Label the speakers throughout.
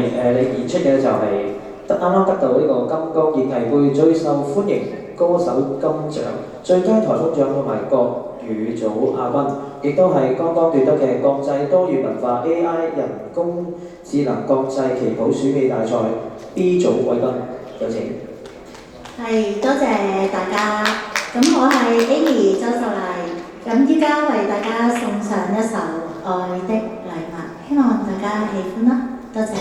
Speaker 1: 你演出嘅就係啱啱得到呢個金剛演藝杯最受歡迎歌手金獎、最佳台風獎同埋國語組亞軍，亦都係剛剛奪得嘅國際多元文化 AI 人工智能國際旗袍選美大賽 B 組季軍，有請。
Speaker 2: 係，多謝大家。咁我係 Amy 周秀麗，咁依家為大家送上一首《愛的禮物》，希望大家喜歡啦，多謝。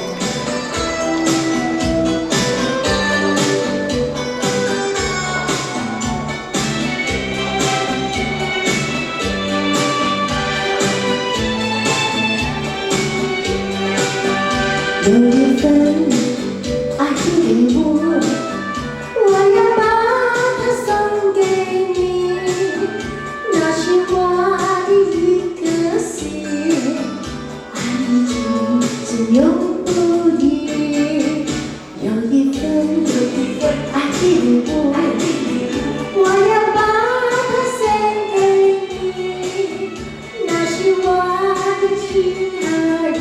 Speaker 2: 有一份爱的礼物，我要把它送给你，那是我的一颗心，爱你真永不渝。有一份爱的礼物，我要把它献给你，那是我的亲爱的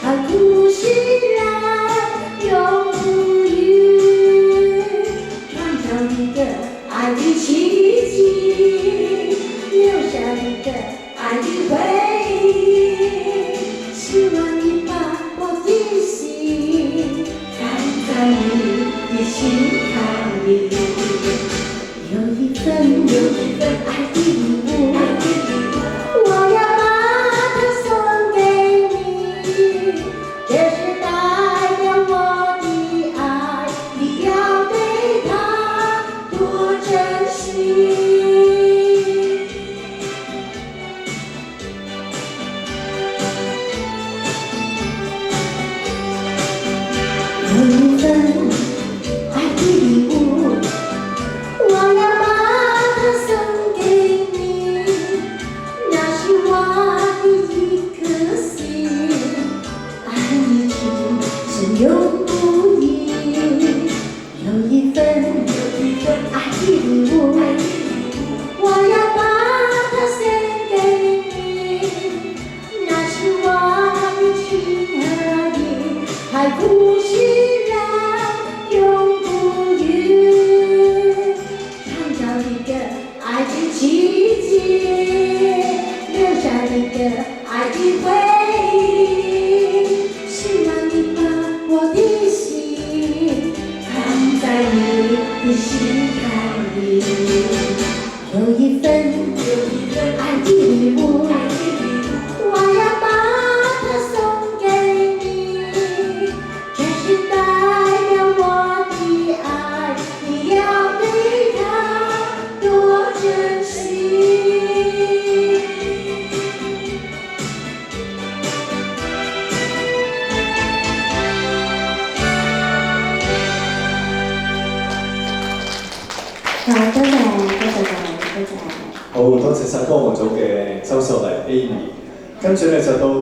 Speaker 2: 爱故事。永不渝，创造一个爱的奇迹，留下一个爱的回忆。希望你把我的心放在你的心坎里。有一份爱的礼物，我要把它送给你，这是有一份爱的礼物，我要把它送给你，那是我的一颗心，爱你真永不渝。有一份爱的礼物，我要把它献给你，那是我的亲爱的爱故事。永不渝，创造一个爱的奇迹，留下一个爱的回忆。希望你把我的心放在你的心坎里。有一份爱的礼物，我要把它送给你，这是代表我的爱，你要对它多珍惜。多謝。
Speaker 3: 好，多謝晒歌王組嘅周秀麗 Amy，跟住咧就到。